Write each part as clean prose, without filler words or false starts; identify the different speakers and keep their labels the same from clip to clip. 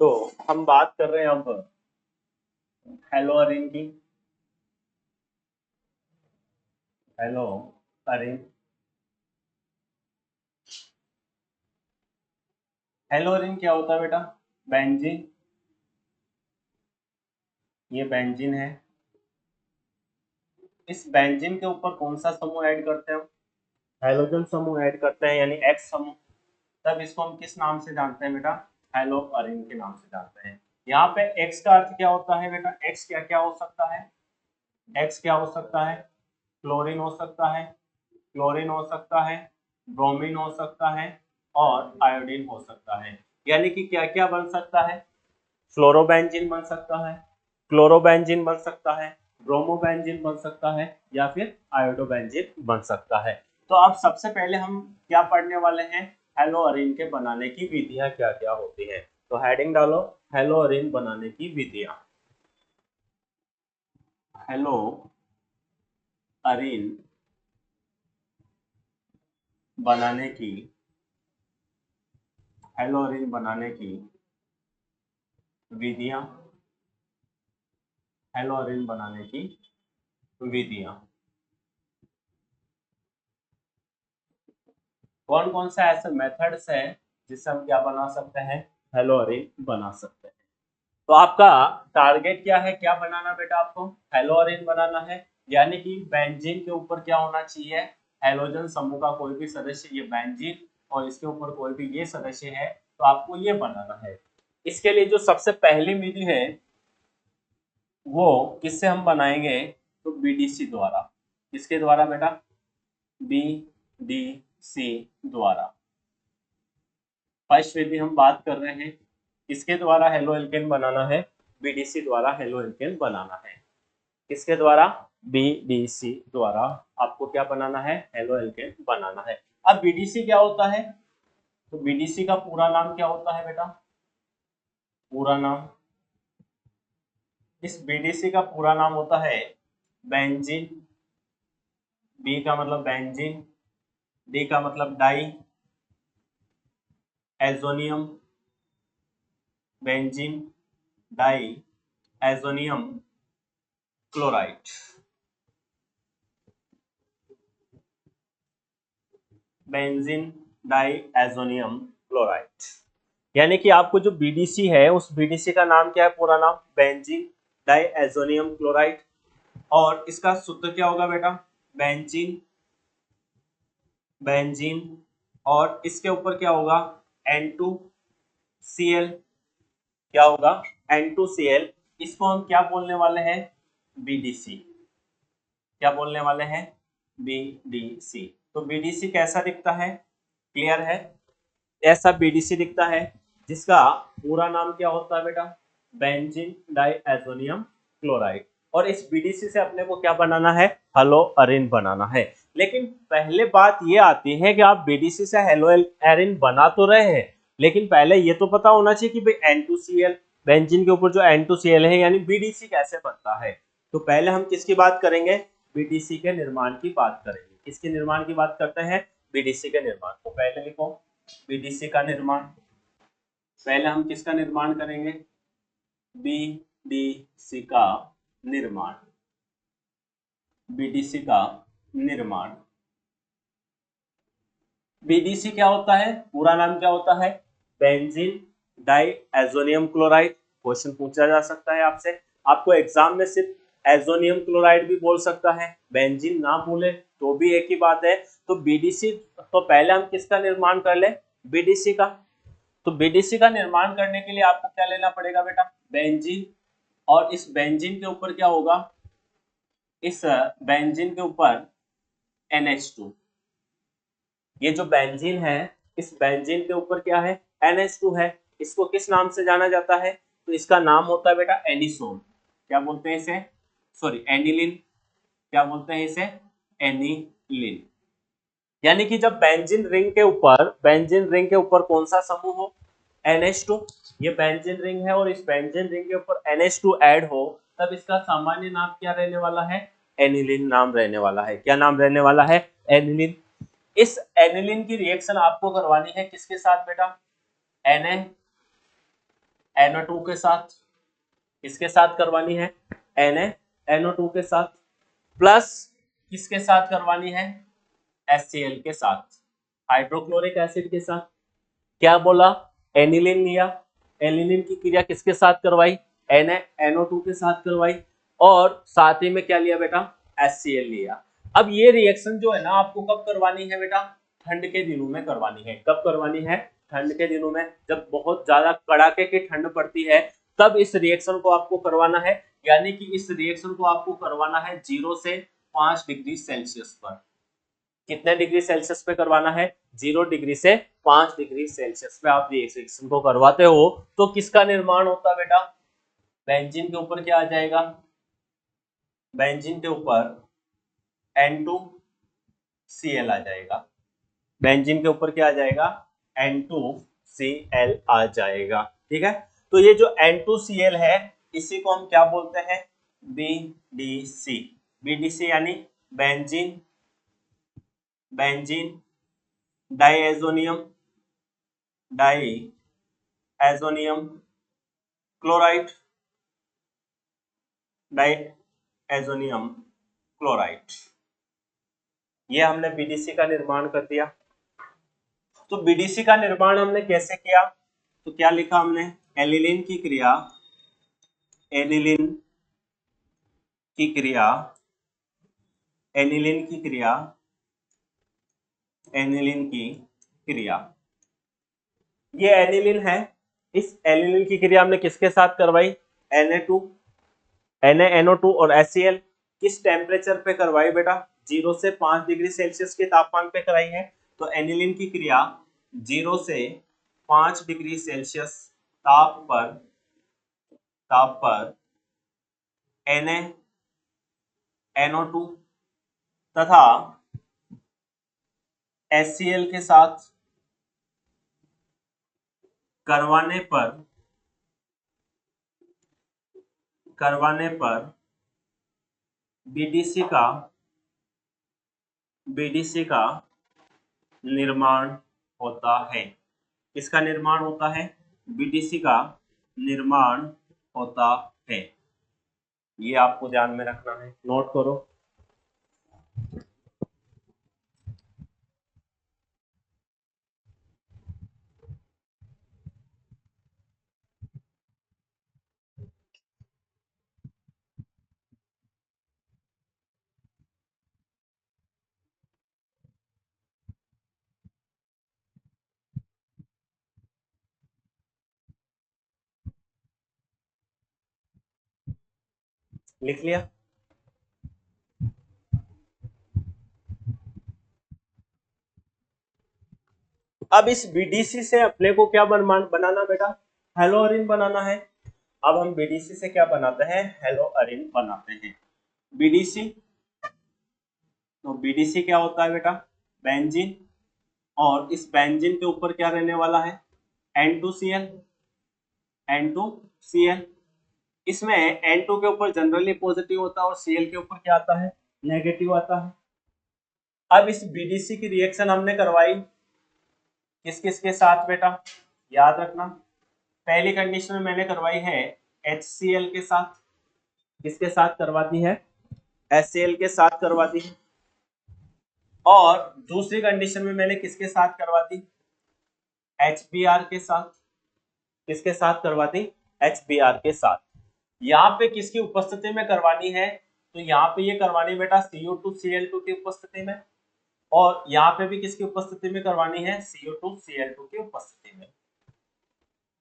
Speaker 1: तो हम बात कर रहे हैं अब हेलोअरिन की। हेलोअरिन हेलोअरिन क्या होता है बेटा? बेंजीन। ये बेंजीन है। इस बेंजीन के ऊपर कौन सा समूह ऐड करते हैं हम? हेलोजन समूह ऐड करते हैं, यानी एक्स समूह। तब इसको हम किस नाम से जानते हैं बेटा? हेलोअरिन के नाम से जानते हैं। यहाँ पे एक्स का अर्थ क्या होता है बेटा? एक्स क्या क्या हो सकता है? एक्स क्या हो सकता है? क्लोरीन हो सकता है, क्लोरीन हो सकता है, ब्रोमीन हो सकता है और आयोडीन हो सकता है। यानी कि क्या क्या बन सकता है? फ्लोरोबेंजीन बन सकता है, क्लोरोबेंजीन बन सकता है, ब्रोमोबेंजीन बन सकता है या फिर आयोडोबेंजीन बन सकता है। तो अब सबसे पहले हम क्या पढ़ने वाले हैं? हेलोअरिन के बनाने की विधियां क्या क्या होती हैं। तो हेडिंग डालो, हेलोअरिन बनाने की विधियां। हेलोअरिन बनाने की हेलोअरिन बनाने की विधियां। हेलोअरिन बनाने की विधियां कौन कौन सा ऐसे मेथड्स है जिससे हम क्या बना सकते हैं? हेलोअरिन बना सकते हैं। तो आपका टारगेट क्या है? क्या बनाना बेटा आपको? हेलोअरिन बनाना है। यानी कि बेंजीन के ऊपर क्या होना चाहिए? हेलोजन समूह का कोई भी सदस्य, ये बेंजीन और इसके ऊपर कोई भी ये सदस्य है, तो आपको ये बनाना है। इसके लिए जो सबसे पहली विधि है वो किससे हम बनाएंगे? तो बीडीसी द्वारा। किसके द्वारा बेटा? बीडीसी द्वारा। फर्स्ट विधि हम बात कर रहे हैं, किसके द्वारा हेलो एल्केन बनाना है? बीडीसी द्वारा हेलो एल्केन बनाना है। किसके द्वारा? बीडीसी द्वारा आपको क्या बनाना है? हेलो एल्केन बनाना है। अब बीडीसी क्या होता है? तो बीडीसी का पूरा नाम क्या होता है बेटा? पूरा नाम, इस बीडीसी का पूरा नाम होता है बेंजीन। बी का मतलब बेंजीन, डी का मतलब diazonium, benzene diazonium chloride. Benzene diazonium chloride. यानी कि आपको जो बीडीसी है उस बीडीसी का नाम क्या है? पूरा नाम बेंजीन डाई एजोनियम क्लोराइड। और इसका सूत्र क्या होगा बेटा? बेंजीन बेंजीन और इसके ऊपर क्या होगा? N2Cl। क्या होगा? N2Cl। इसको हम क्या बोलने वाले हैं? बीडीसी। क्या बोलने वाले हैं? बीडीसी। तो बीडीसी कैसा दिखता है? क्लियर है? ऐसा बीडीसी दिखता है जिसका पूरा नाम क्या होता है बेटा? Benzene diazonium chloride. और इस बीडीसी से अपने को क्या बनाना है? हेलोअरिन बनाना है। लेकिन पहले बात ये आती है कि आप बीडीसी से हेलोअरिन बना तो रहे हैं, लेकिन पहले ये तो पता होना चाहिए कि भाई N2Cl, बेंजीन के ऊपर जो N2Cl है यानी बीडीसी कैसे बनता है। तो पहले हम किसकी बात करेंगे? बीडीसी के निर्माण की बात करेंगे। किसके निर्माण की बात करते हैं? बीडीसी के निर्माण। तो पहले लिखो बीडीसी का निर्माण। पहले हम किसका निर्माण करेंगे? बीडीसी का निर्माण। बीडीसी का निर्माण। बीडीसी क्या होता है? पूरा नाम क्या होता है? Benzene diazonium chloride. क्वेश्चन पूछा जा सकता है आपसे। आपको एग्जाम में सिर्फ एजोनियम क्लोराइड भी बोल सकता है, बेंजीन ना बोले तो भी एक ही बात है। तो बीडीसी, तो पहले हम किसका निर्माण कर ले? बीडीसी का। तो बीडीसी का निर्माण करने के लिए आपको क्या लेना पड़ेगा बेटा? बेंजीन। और इस बेंजीन के ऊपर क्या होगा? इस बेंजीन के ऊपर NH2। ये जो बेंजीन है, इस बेंजीन के ऊपर क्या है? NH2 है। इसको किस नाम से जाना जाता है? तो इसका नाम होता है बेटा एनिसोन। क्या बोलते हैं इसे? Sorry, aniline. क्या बोलते हैं इसे? एनिलिन। यानी कि जब बेंजीन रिंग के ऊपर कौन सा समूह हो? NH2। ये बेंजीन रिंग है और इस बेंजीन रिंग के ऊपर NH2 ऐड हो, तब इसका सामान्य नाम क्या रहने वाला है? एनिलिन नाम रहने वाला है। क्या नाम रहने वाला है? एनिलिन। इस एनिलिन की रिएक्शन आपको करवानी है किसके साथ बेटा? Na NO2 के साथ, किसके साथ करवानी है, NO2 के साथ, प्लस किसके साथ करवानी है, HCl के साथ, हाइड्रोक्लोरिक एसिड के साथ। क्या बोला, एनिलीन लिया, एनिलीन की क्रिया किसके साथ करवाई, NO2 के साथ करवाई, और साथ ही में क्या लिया बेटा, HCl लिया। अब ये रिएक्शन जो है ना आपको कब करवानी है बेटा, ठंड के दिनों में करवानी है। कब करवानी है, ठंड के दिनों में, जब बहुत ज्यादा कड़ाके की ठंड पड़ती है तब इस रिएक्शन को आपको करवाना है। यानी कि इस रिएक्शन को आपको करवाना है 0 से 5 डिग्री सेल्सियस पर। कितने डिग्री सेल्सियस पे करवाना है, 0 डिग्री से 5 डिग्री सेल्सियस पे आप रिएक्शन को करवाते हो तो किसका निर्माण होता है बेटा, बेंजीन के ऊपर क्या आ जाएगा, बेंजीन के ऊपर N2Cl आ जाएगा। बेंजीन के ऊपर क्या आ जाएगा, N2Cl आ जाएगा। ठीक है, तो ये जो N2Cl है इसी को हम क्या बोलते हैं, BDC। BDC यानी benzene diazonium chloride, diazonium chloride. ये हमने BDC का निर्माण कर दिया। तो BDC का निर्माण हमने कैसे किया, तो क्या लिखा हमने, एनिलीन की क्रिया, एनिलीन की क्रिया, एनिलीन की क्रिया, एनिलीन की क्रिया, ये एनिलीन है। इस एनिलीन की क्रिया हमने किसके साथ करवाई, NaNO2 और HCl। किस टेम्परेचर पे करवाई बेटा, 0 से 5 डिग्री सेल्सियस के तापमान पे कराई है। तो एनिलीन की क्रिया 0 से 5 डिग्री सेल्सियस ताप पर NaNO2 तथा HCl के साथ करवाने पर BDC का निर्माण होता है। किसका निर्माण होता है, BDC का निर्माण होता है। ये आपको ध्यान में रखना है, नोट करो। लिख लिया, अब इस BDC से अपने को क्या बनाना बेटा, हेलोअरिन बनाना है। अब हम BDC से क्या बनाते हैं, हेलोअरिन बनाते हैं। BDC, तो BDC क्या होता है बेटा, बेंजीन, और इस बेंजीन के ऊपर क्या रहने वाला है, N2Cl। इसमें N2 के ऊपर जनरली पॉजिटिव होता है और Cl के ऊपर क्या आता है, नेगेटिव आता है। अब इस BDC की रिएक्शन हमने करवाई किस किस के साथ बेटा, याद रखना, पहली कंडीशन में मैंने करवाई है HCl के साथ। किसके साथ करवाती है, HCl के साथ करवाती है। और दूसरी कंडीशन में मैंने किसके साथ करवाती, HBr के साथ। किसके साथ करवाती, HBr के साथ। यहाँ पे किसकी उपस्थिति में करवानी है, तो यहाँ पे ये करवानी बेटा CO2Cl2 की उपस्थिति में, और यहाँ पे भी किसकी उपस्थिति में करवानी है, CO2Cl2 की उपस्थिति में।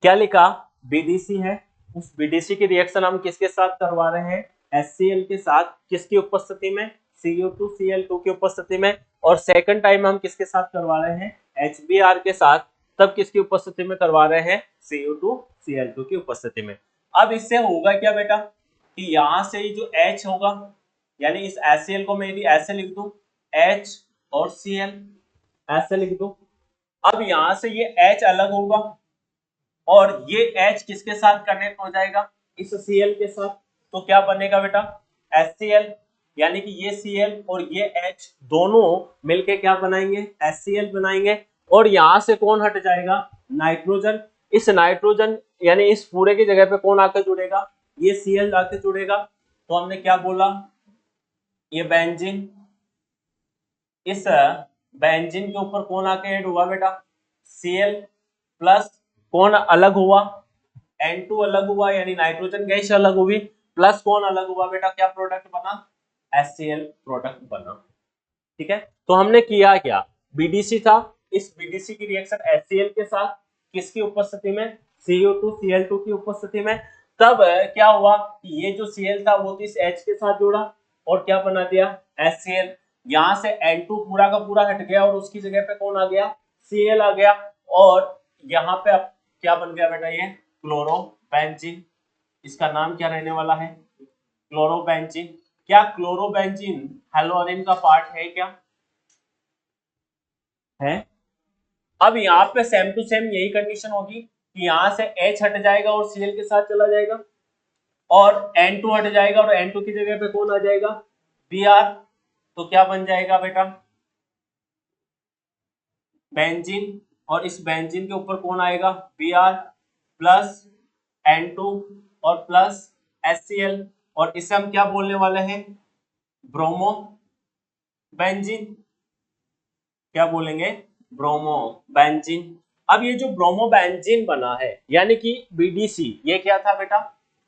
Speaker 1: क्या लिखा, BDC है, उस BDC की रिएक्शन हम किसके साथ करवा रहे हैं, HCl के साथ। किसकी उपस्थिति में, CO2Cl2 की उपस्थिति में। और सेकंड टाइम हम किसके साथ करवा रहे हैं, HBr के साथ। तब किसकी उपस्थिति में करवा रहे हैं, CO2Cl2 की उपस्थिति में। अब इससे होगा क्या बेटा, कि यहां से जो H होगा, यानी इस HCl को मैं यदि ऐसे लिख दूं, H और Cl ऐसे लिख दूं, अब यहां से ये H अलग होगा और ये H किसके साथ कनेक्ट हो जाएगा, इस Cl के साथ। तो क्या बनेगा बेटा, HCl, यानी कि ये Cl और ये H दोनों मिलके क्या बनाएंगे, HCl बनाएंगे। और यहां से कौन हट जाएगा, नाइट्रोजन, इस नाइट्रोजन यानी इस पूरे की जगह पे कौन आकर जुड़ेगा, ये Cl आके जुड़ेगा। तो हमने क्या बोला, ये बेंजीन, इस बेंजीन के ऊपर कौन आके ऐड हुआ बेटा, Cl प्लस कौन अलग हुआ, N2 अलग हुआ यानी नाइट्रोजन गैस अलग हुई, प्लस कौन अलग हुआ बेटा, क्या प्रोडक्ट बना, HCl प्रोडक्ट बना। ठीक है, तो हमने किया क्या, बीडीसी था, इस बीडीसी की रिएक्शन HCl के साथ किसकी उपस्थिति में, CO2 Cl2 की उपस्थिति में। तब क्या हुआ कि ये जो Cl था वो इस H के साथ जुड़ा और क्या बना दिया, HCl। यहां से N2 पूरा का पूरा हट गया और उसकी जगह पे कौन आ गया, Cl आ गया। और यहाँ पे अब क्या बन गया बेटा, ये क्लोरोबेंजीन, इसका नाम क्या रहने वाला है, क्लोरोबेंजीन। क्या क्लोरोबेंजीन हेलोरिन का पार्ट है क्या, है। अब यहाँ पे सेम टू सेम यही कंडीशन होगी कि यहाँ से H हट जाएगा और Cl के साथ चला जाएगा और N2 हट जाएगा और N2 की जगह पे कौन आ जाएगा, Br। तो क्या बन जाएगा बेटा, बेंजीन, और इस बेंजीन के ऊपर कौन आएगा, Br प्लस N2 और प्लस HCl, और इसे हम क्या बोलने वाले हैं, ब्रोमो बेंजीन। क्या बोलेंगे, ब्रोमो बेंजीन। अब ये जो ब्रोमो बेंजीन बना है यानी कि बीडीसी, ये क्या था बेटा,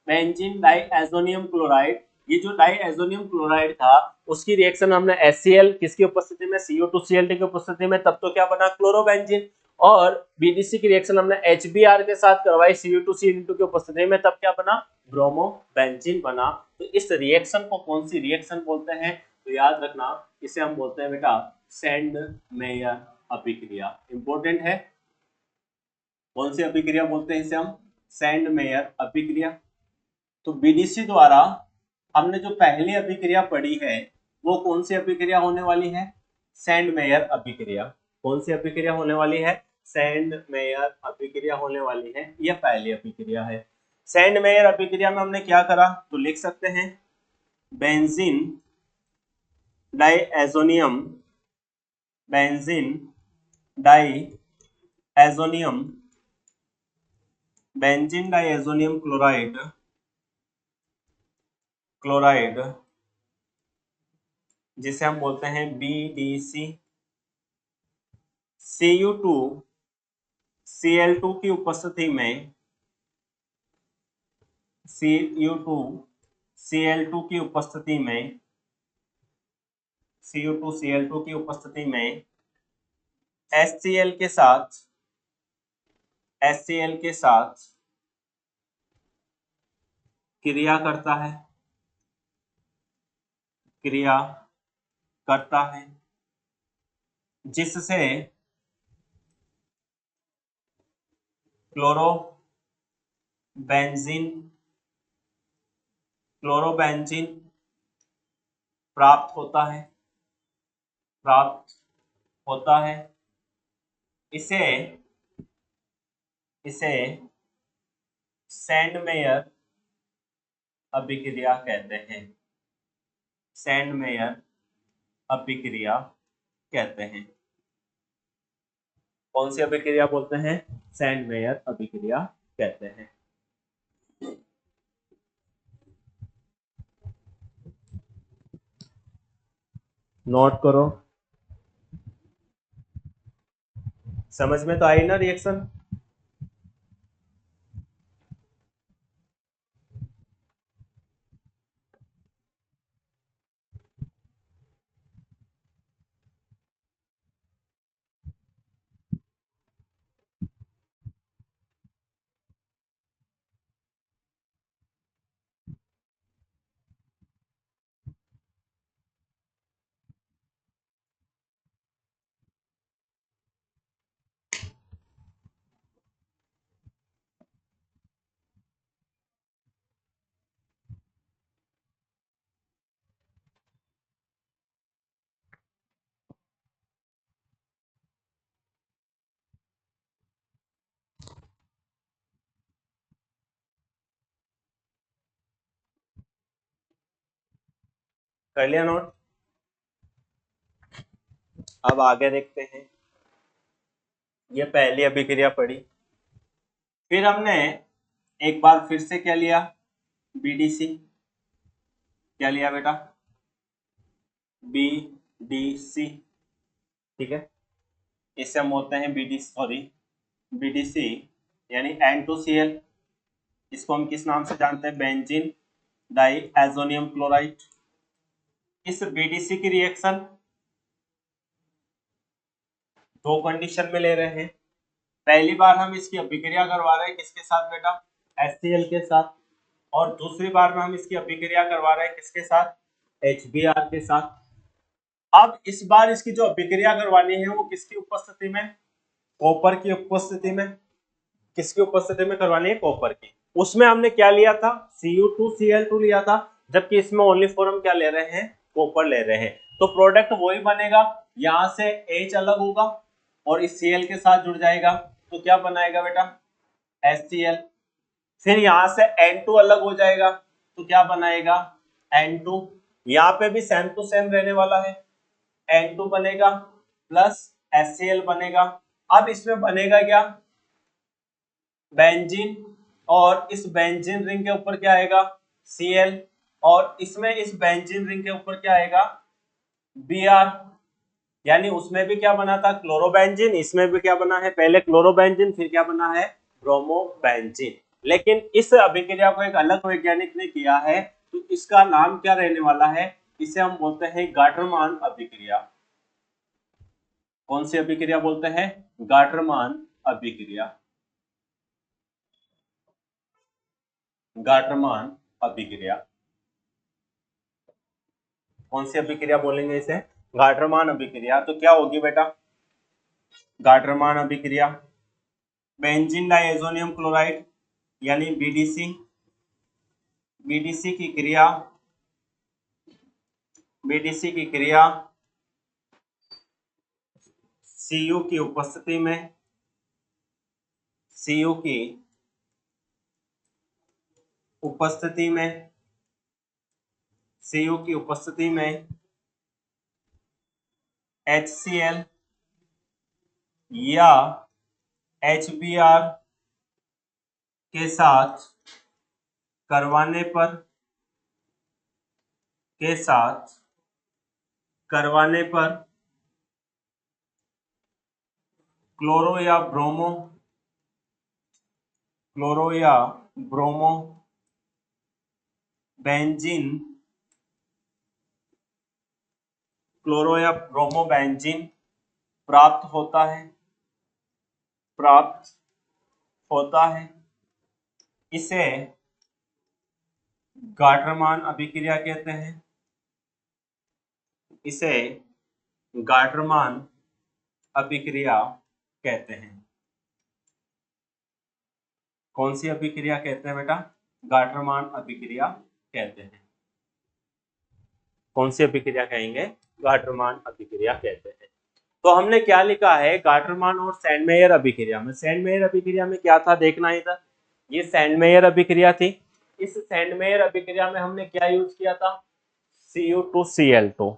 Speaker 1: बेंजीन डाइएजोनियम क्लोराइड। ये जो डाइएजोनियम क्लोराइड था उसकी रिएक्शन हमने HCl किसकी उपस्थिति में, CO2 Cl2 की उपस्थिति में, तब तो क्या बना, क्लोरोबेंजीन। और बीडीसी की रिएक्शन हमने HBr के साथ करवाई CO2 Cl2 की उपस्थिति में, तब क्या बना, ब्रोमो बेंजीन बना। तो इस रिएक्शन को कौन सी रिएक्शन बोलते हैं, तो याद रखना इसे हम बोलते हैं बेटा सेंड मेयर अभिक्रिया। इंपॉर्टेंट है, कौन सी अभिक्रिया बोलते हैं इसे हम, सेंड मेयर अभिक्रिया। तो बीडीसी द्वारा हमने जो पहली अभिक्रिया पढ़ी है वो कौन सी अभिक्रिया होने वाली है, सेंड मेयर अभिक्रिया। कौन सी अभिक्रिया होने वाली है, सेंड मेयर अभिक्रिया होने वाली है, यह पहली अभिक्रिया है। सेंड मेयर अभिक्रिया में हमने क्या करा, तो लिख सकते हैं benzene diazonium, benzene diazonium, benzene diazonium chloride, chloride जिसे हम बोलते हैं BDC, Cu2 Cl2 की उपस्थिति में, Cu2 Cl2 की उपस्थिति में, Cu2 Cl2 की उपस्थिति में HCl के साथ, HCl के साथ क्रिया करता है, क्रिया करता है, जिससे क्लोरोबेंजीन, क्लोरोबेंजीन प्राप्त होता है, प्राप्त होता है। इसे इसे सेंड मेयर अभिक्रिया कहते हैं, सेंड मेयर अभिक्रिया कहते हैं। कौन सी अभिक्रिया बोलते हैं, सेंड मेयर अभिक्रिया कहते हैं। नोट करो, समझ में तो आई ना रिएक्शन। कर लिया नोट, अब आगे देखते हैं। ये पहली अभिक्रिया पढ़ी, फिर हमने एक बार फिर से क्या लिया, बीडीसी, क्या लिया बेटा, बीडीसी, ठीक है, इसे हम बोलते हैं बीडीसी यानी N2Cl। इसको हम किस नाम से जानते हैं, बेंजीन डाइएजोनियम क्लोराइड। इस बीडीसी की रिएक्शन दो कंडीशन में ले रहे हैं। पहली बार हम इसकी अभिक्रिया करवा रहे हैं किसके साथ बेटा, HCl के साथ, और दूसरी बार में हम इसकी अभिक्रिया करवा रहे हैं किसके साथ, HBr के साथ। अब इस बार इसकी जो अभिक्रिया करवानी है वो किसकी उपस्थिति में, कॉपर की उपस्थिति में। किसकी उपस्थिति में करवानी है, कॉपर की। उसमें हमने क्या लिया था, Cu2Cl2 लिया था, जबकि इसमें ओनली फॉर हम क्या ले रहे हैं, कॉपर ले रहे हैं। तो प्रोडक्ट वही बनेगा, यहां से H अलग होगा और इस Cl के साथ जुड़ जाएगा, तो क्या बनाएगा बेटा, HCl। फिर यहां से N2 अलग हो जाएगा, तो क्या बनाएगा, N2। यहाँ पे भी सेम टू सेम रहने वाला है, N2 बनेगा प्लस HCl बनेगा। अब इसमें बनेगा क्या, बेंजीन, और इस बेंजीन रिंग के ऊपर क्या आएगा, Cl, और इसमें इस बेंजीन रिंग के ऊपर क्या आएगा, Br। यानी उसमें भी क्या बना था, क्लोरोबेंजीन, इसमें भी क्या बना है, पहले क्लोरोबेंजीन फिर क्या बना है, ब्रोमोबेंजीन। लेकिन इस अभिक्रिया को एक अलग वैज्ञानिक ने किया है, तो इसका नाम क्या रहने वाला है, इसे हम बोलते हैं गाटरमान अभिक्रिया। कौन सी अभिक्रिया बोलते हैं, गाटरमान अभिक्रिया, गाटरमान अभिक्रिया। कौन सी अभिक्रिया बोलेंगे इसे, गाटरमान अभिक्रिया। तो क्या होगी बेटा, गाटरमान अभिक्रिया, बेंजीन डाइएजोनियम क्लोराइड यानी बीडीसी, बीडीसी की क्रिया, बीडीसी की क्रिया Cu की उपस्थिति में, Cu की उपस्थिति में, Cu की उपस्थिति में HCl या HBr के साथ करवाने पर, के साथ करवाने पर क्लोरो या ब्रोमो, क्लोरो या ब्रोमो बेंजीन, क्लोरो या ब्रोमो बेंजीन प्राप्त होता है, प्राप्त होता है। इसे गाटरमान अभिक्रिया कहते हैं, इसे गाटरमान अभिक्रिया कहते हैं। कौन सी अभिक्रिया कहते हैं बेटा, गाटरमान अभिक्रिया कहते हैं। कौन सी अभिक्रिया कहेंगे, गाटरमान अभिक्रिया कहते हैं। तो हमने क्या लिखा है, गाटरमान और सैंडमेयर अभिक्रिया में, सैंडमेयर अभिक्रिया में क्या था देखना ही था, ये सैंडमेयर अभिक्रिया थी। इस सैंडमेयर अभिक्रिया में हमने क्या यूज किया था, Cu2Cl2,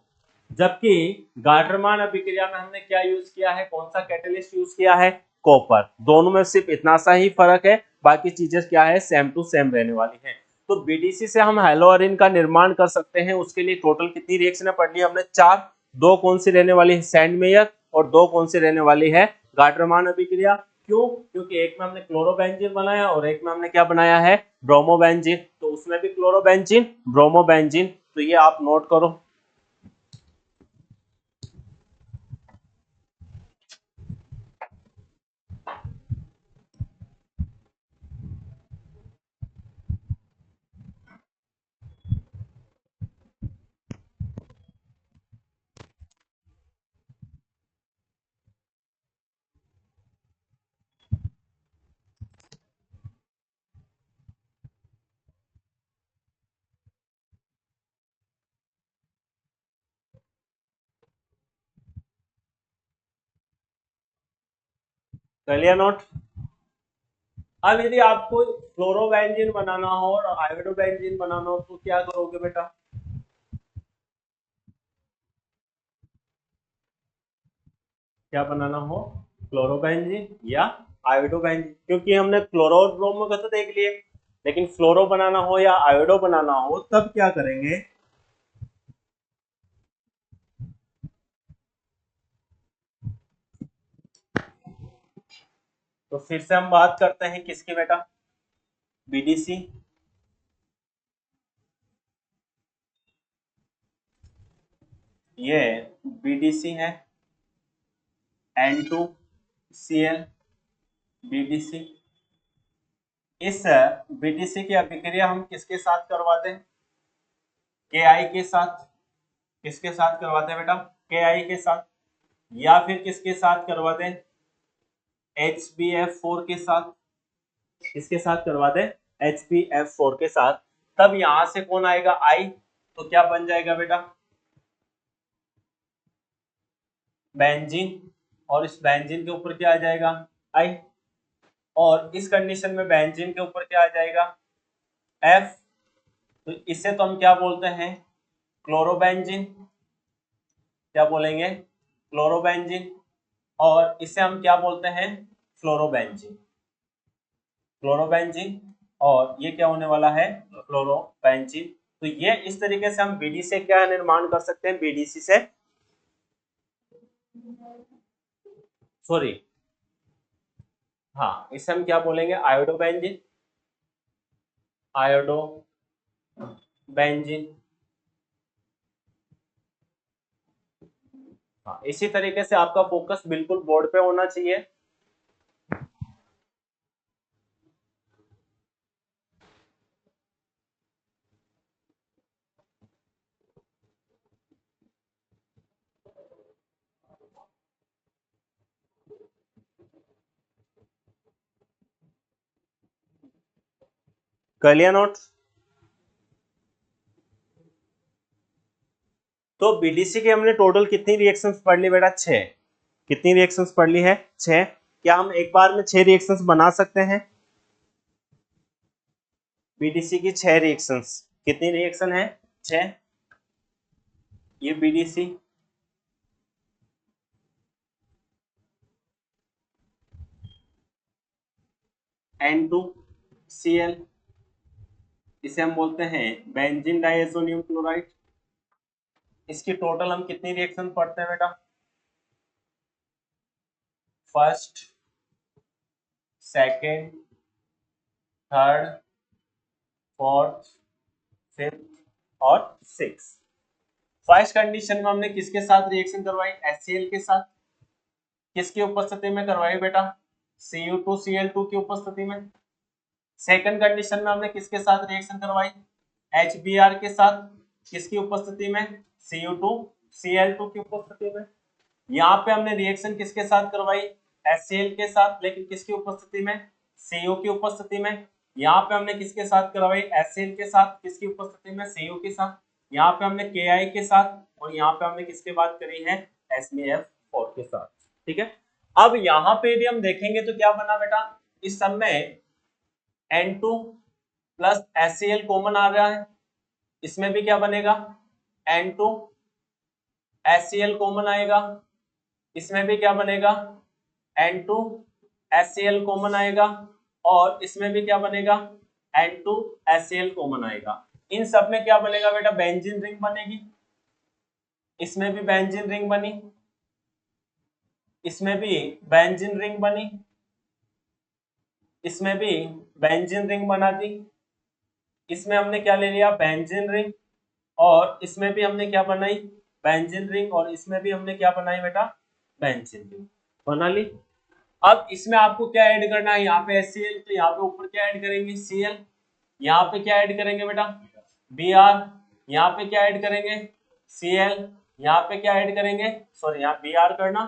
Speaker 1: जबकि गाटरमान अभिक्रिया में हमने क्या यूज किया है, कौन सा कैटलिस्ट यूज किया है, कॉपर। दोनों में सिर्फ इतना सा ही फर्क है, बाकी चीजें क्या है, सेम टू सेम रहने वाली है। तो बीडीसी से हम हेलोअरिन का निर्माण कर सकते हैं। उसके लिए टोटल कितनी रिएक्शनें पढ़ ली हमने, 4। दो कौन सी रहने वाली है, सैंडमेयर, और दो कौन सी रहने वाली है, गाटरमान अभिक्रिया। क्यों, क्योंकि एक में हमने क्लोरोबेंजीन बनाया और एक में हमने क्या बनाया है, ब्रोमोबेंजीन। तो उसमें भी क्लोरोबेंजीन, ब्रोमोबेंजीन। तो ये आप नोट करो। कर लिया नोट। अब यदि आपको फ्लोरोबेंजीन बनाना हो और आयोडोबेंजीन बनाना हो तो क्या करोगे बेटा, क्या बनाना हो, क्लोरोबेंजीन या आयोडो बेंजीन, क्योंकि हमने क्लोरो और ब्रोमो का तो देख लिए, लेकिन फ्लोरो बनाना हो या आयोडो बनाना हो तब क्या करेंगे? तो फिर से हम बात करते हैं किसकी बेटा? बीडीसी। ये बीडीसी है, N2Cl, बीडीसी। इस बीडीसी की अभिक्रिया हम किसके साथ करवाते हैं? KI के साथ। किसके साथ करवाते हैं बेटा? KI के साथ। या फिर किसके साथ करवाते हैं? HbF4 के साथ। किसके साथ करवाते हैं? HbF4 के साथ। तब यहां से कौन आएगा? I। तो क्या बन जाएगा बेटा? बेंजीन। और इस बेंजीन के ऊपर क्या आ जाएगा? I। और इस कंडीशन में बेंजीन के ऊपर क्या आ जाएगा? F। तो इसे तो हम क्या बोलते हैं? क्लोरोबेंजीन। क्या बोलेंगे? क्लोरोबेंजीन। और इसे हम क्या बोलते हैं? फ्लोरोबेंजीन। क्लोरोबेंजीन। और ये क्या होने वाला है? फ्लोरोबेंजीन। तो ये इस तरीके से हम बीडी से क्या निर्माण कर सकते हैं? बीडीसी से, सॉरी, हाँ, इसे हम क्या बोलेंगे? आयोडोबेंजीन। आयोडोबेंजीन। हाँ, इसी तरीके से आपका फोकस बिल्कुल बोर्ड पे होना चाहिए। कर लिया नोट? तो बीडीसी के हमने टोटल कितनी रिएक्शंस पढ़ ली बेटा? 6। कितनी रिएक्शंस पढ़ ली है? 6। क्या हम एक बार में 6 रिएक्शंस बना सकते हैं? बीडीसी की 6 रिएक्शंस। कितनी रिएक्शन है? 6। ये बीडीसी, N2Cl, इसे हम बोलते हैं बेंजीन डाइएज़ोनियम क्लोराइड। इसकी टोटल हम कितनी रिएक्शन पढ़ते हैं बेटा? First, second, third, fourth, fifth और सिक्स। फर्स्ट कंडीशन में हमने किसके साथ रिएक्शन करवाई? HCl के साथ। किसकी उपस्थिति में करवाई बेटा? Cu2Cl2 की उपस्थिति में। सेकंड कंडीशन में हमने किसके साथ रिएक्शन करवाई? HBr के साथ। किसकी उपस्थिति में? Cu2Cl2 की उपस्थिति में। यहाँ पे हमने रिएक्शन किसके साथ करवाई? HCl के साथ, लेकिन किसकी उपस्थिति में? CO की उपस्थिति में। यहाँ पे हमने किसके साथ करवाई? HCl के साथ। किसकी उपस्थिति में? CO के साथ। यहाँ पे हमने KI के साथ, और यहाँ पे हमने किसके बात करी है? HbF4 के साथ। ठीक है। अब यहाँ पे यदि हम देखेंगे तो क्या बना बेटा? इस सब में N2 प्लस HCl कॉमन आ रहा है। इसमें भी क्या बनेगा? N2 HCl कॉमन आएगा। इसमें भी क्या बनेगा? N2 HCl कॉमन आएगा। और इसमें भी क्या बनेगा? N2 HCl कॉमन आएगा। इन सब में क्या बनेगा बेटा? बेंजीन रिंग बनेगी। इसमें भी बेंजीन रिंग बनी, इसमें भी बेंजीन रिंग बनी, इसमें भी बेंजीन रिंग बना दी। इसमें हमने क्या ले लिया? Benzene ring. और इसमें भी हमने क्या बनाई? Benzene ring. और इसमें भी हमने क्या बनाई बेटा? बेंजीन रिंग बना ली। अब इसमें आपको क्या ऐड करना है? यहाँ पे HCl, तो यहाँ पे ऊपर क्या ऐड करेंगे? Cl। यहाँ पे क्या ऐड करेंगे बेटा? Br। यहाँ पे क्या ऐड करेंगे? Cl। यहाँ पे क्या ऐड करेंगे? सॉरी, यहाँ Br करना,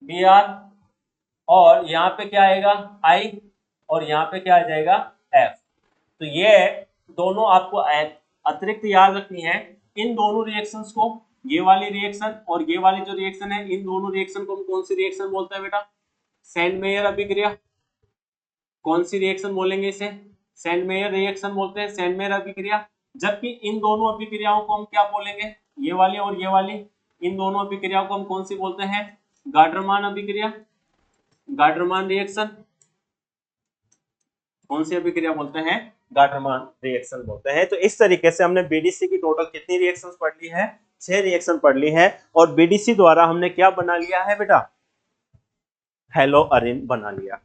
Speaker 1: Br। और यहाँ पे क्या आएगा? I। और यहाँ पे क्या आ जाएगा? F। तो ये दोनों आपको अतिरिक्त याद रखनी है। इन दोनों रिएक्शंस को, ये वाली रिएक्शन और ये वाली जो रिएक्शन है, इन दोनों रिएक्शन को हम कौन सी रिएक्शन बोलते हैं बेटा? सेंडमेयर अभिक्रिया। कौन सी रिएक्शन बोलेंगे इसे? सेंडमेयर रिएक्शन बोलते हैं, सेंडमेयर अभिक्रिया। जबकि इन दोनों अभिक्रियाओं को हम क्या बोलेंगे? ये वाली और ये वाली, इन दोनों अभिक्रियाओं को हम कौन सी बोलते हैं? गार्डरमान अभिक्रिया। गाटरमान रिएक्शन, कौन सी अभिक्रिया बोलते हैं? गाटरमान रिएक्शन बोलते हैं। तो इस तरीके से हमने बीडीसी की टोटल कितनी रिएक्शंस पढ़ ली है? 6 रिएक्शन पढ़ ली है। और बीडीसी द्वारा हमने क्या बना लिया है बेटा? हेलो अरिन बना लिया।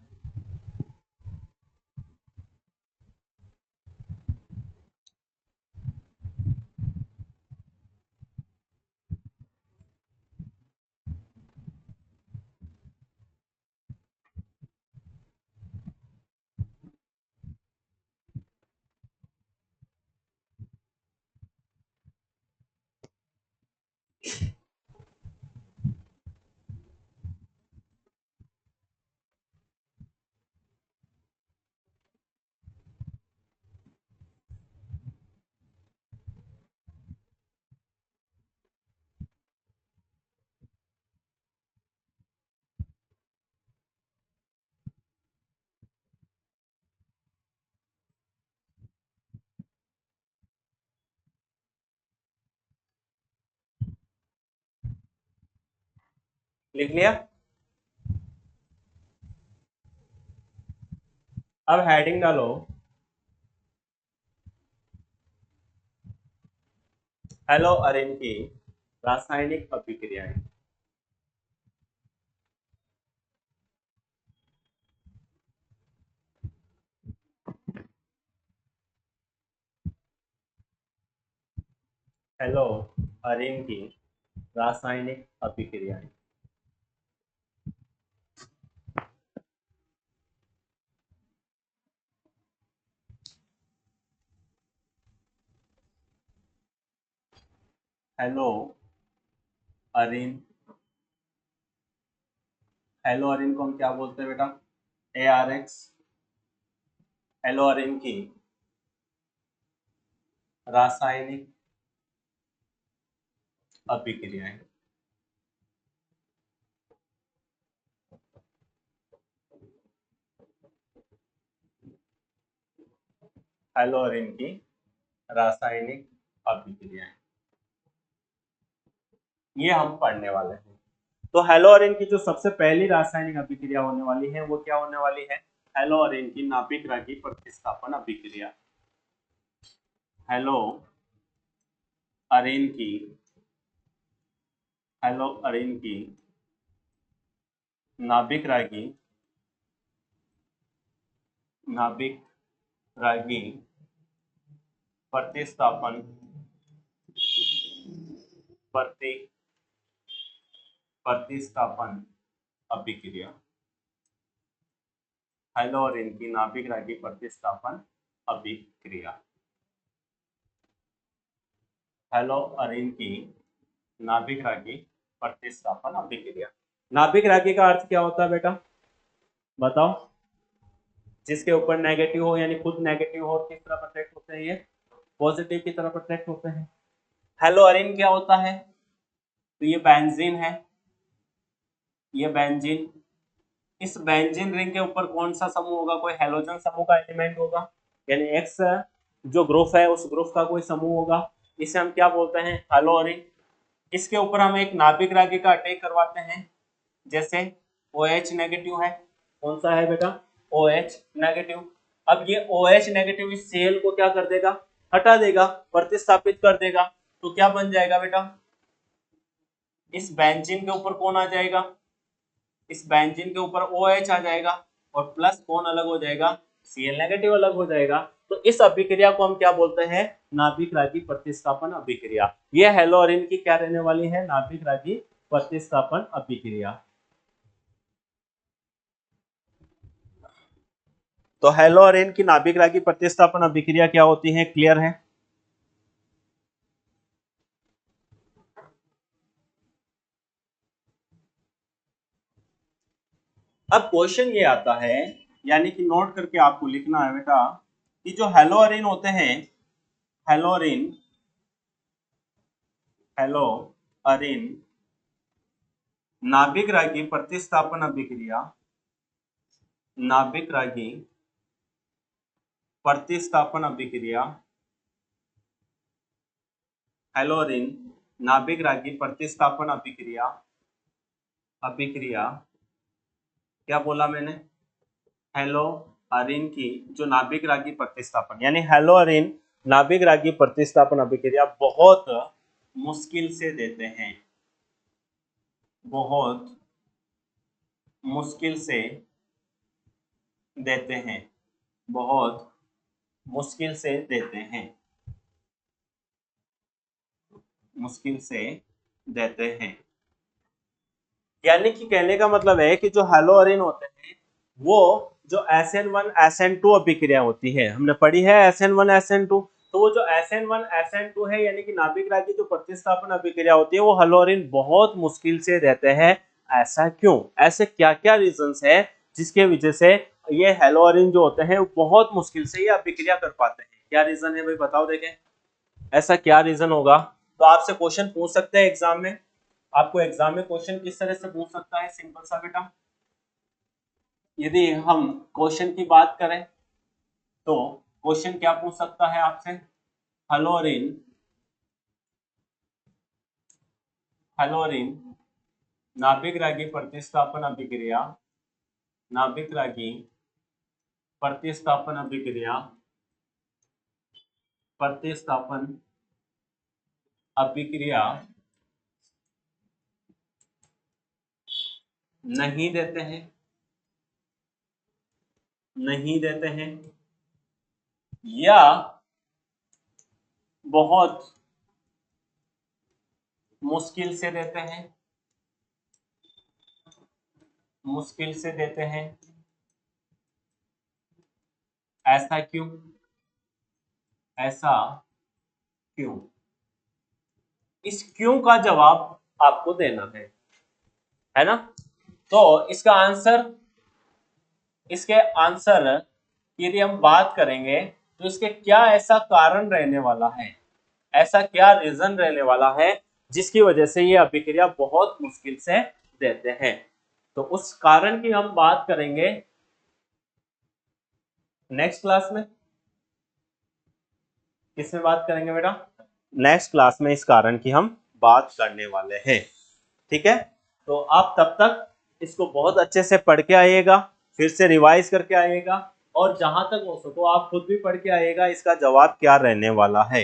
Speaker 1: लिख लिया? अब हेडिंग डालो, हेलो अरिन की रासायनिक अभिक्रियाएं। हेलो अरिन की रासायनिक अभिक्रियाएं। हेलो अरिन, हेलो अरिन को हम क्या बोलते हैं बेटा? ARX। हेलो अरिन की रासायनिक अभिक्रियाएं। हेलो अरिन की रासायनिक अभिक्रियाएं, ये हम पढ़ने वाले हैं। तो हेलोअरिन की जो सबसे पहली रासायनिक अभिक्रिया होने वाली है वो क्या होने वाली है? हेलोअरिन की नाभिक रागी प्रतिस्थापन अभिक्रिया। हेलो अरिन की, हेलो अरिन की नाभिक रागी, नाभिक रागी प्रतिस्थापन प्रति प्रतिस्थापन अभिक्रिया। हेलोअरिन की नाभिक रागी प्रतिस्थापन अभिक्रिया। हेलोअरिन की नाभिक रागी प्रतिस्थापन अभिक्रिया। नाभिक रागी का अर्थ क्या होता है बेटा? बताओ। जिसके ऊपर नेगेटिव हो, यानी खुद नेगेटिव हो, किस तरफ अट्रैक्ट होते हैं? ये पॉजिटिव की तरफ अट्रैक्ट होते हैं। हेलोअरिन क्या होता है? तो ये बेंजीन है, ये बेंजीन। इस बेंजीन रिंग के ऊपर कौन सा समूह होगा? कोई हेलोजन समूह का एलिमेंट होगा, यानी एक्स जो ग्रुप है उस ग्रुप का कोई समूह होगा। इसे हम क्या बोलते हैं? हेलोअरिन। इसके ऊपर हम एक नाभिक रागी का अटैक करवाते हैं, जैसे OH नेगेटिव है। कौन सा है बेटा? OH negative. अब ये OH नेगेटिव इस Cl को क्या कर देगा? हटा देगा, प्रतिस्थापित कर देगा। तो क्या बन जाएगा बेटा? इस बेंजीन के ऊपर कौन आ जाएगा? इस बेंजीन के ऊपर OH आ जाएगा, और प्लस कौन अलग हो जाएगा? Cl नेगेटिव अलग हो जाएगा। तो इस अभिक्रिया को हम क्या बोलते हैं? नाभिक रागी प्रतिस्थापन अभिक्रिया। ये हेलोअरिन की क्या रहने वाली है? नाभिक रागी प्रतिस्थापन अभिक्रिया। तो हेलोअरिन की नाभिक रागी प्रतिस्थापन अभिक्रिया क्या होती है? क्लियर है? अब क्वेश्चन ये आता है, यानी कि नोट करके आपको लिखना है बेटा, कि जो हेलोअरिन होते हैं, हेलोअरिन, हेलोअरिन नाभिक रागी प्रतिस्थापन अभिक्रिया, नाभिक रागी प्रतिस्थापन अभिक्रिया, हेलोअरिन नाभिक रागी प्रतिस्थापन अभिक्रिया, अभिक्रिया क्या बोला मैंने? हेलो अरिन की जो नाभिक रागी प्रतिस्थापन यानी हेलो अरिन नाभिक रागी प्रतिस्थापन अभिक्रिया बहुत मुश्किल से देते हैं, बहुत मुश्किल से देते हैं, बहुत मुश्किल से देते हैं, मुश्किल से देते हैं। यानी कि कहने का मतलब है कि जो हेलोअरिन होते हैं वो जो SN1 SN2 अभिक्रिया होती है, हमने पढ़ी है SN1 SN2, तो वो जो SN1 SN2 है यानी कि नाभिक रागी जो प्रतिस्थापन अभिक्रिया होती है वो हेलोअरिन बहुत मुश्किल से देते हैं। ऐसा क्यों? ऐसे क्या क्या रीजंस है जिसके वजह से ये हेलोअरिन जो होते हैं वो बहुत मुश्किल से ये अभिक्रिया कर पाते हैं? क्या रीजन है भाई, बताओ देखें, ऐसा क्या रीजन होगा? तो आपसे क्वेश्चन पूछ सकते हैं एग्जाम में, आपको एग्जाम में क्वेश्चन किस तरह से पूछ सकता है, सिंपल सा बेटा, यदि हम क्वेश्चन की बात करें तो क्वेश्चन क्या पूछ सकता है आपसे? हेलोअरिन, हेलोअरिन नाभिक रागी प्रतिस्थापन अभिक्रिया, नाभिक रागी प्रतिस्थापन अभिक्रिया, प्रतिस्थापन अभिक्रिया नहीं देते हैं, नहीं देते हैं या बहुत मुश्किल से देते हैं, मुश्किल से देते हैं। ऐसा क्यों? ऐसा क्यों? इस क्यों का जवाब आपको देना है ना? तो इसका आंसर, इसके आंसर की यदि हम बात करेंगे तो इसके क्या ऐसा कारण रहने वाला है, ऐसा क्या रीजन रहने वाला है जिसकी वजह से ये अभिक्रिया बहुत मुश्किल से देते हैं? तो उस कारण की हम बात करेंगे नेक्स्ट क्लास में। किसमें बात करेंगे बेटा? नेक्स्ट क्लास में इस कारण की हम बात करने वाले हैं। ठीक है, तो आप तब तक इसको बहुत अच्छे से पढ़ के आइएगा, फिर से रिवाइज करके आइएगा, और जहां तक हो सको आप खुद भी पढ़ के आइएगा इसका जवाब क्या रहने वाला है।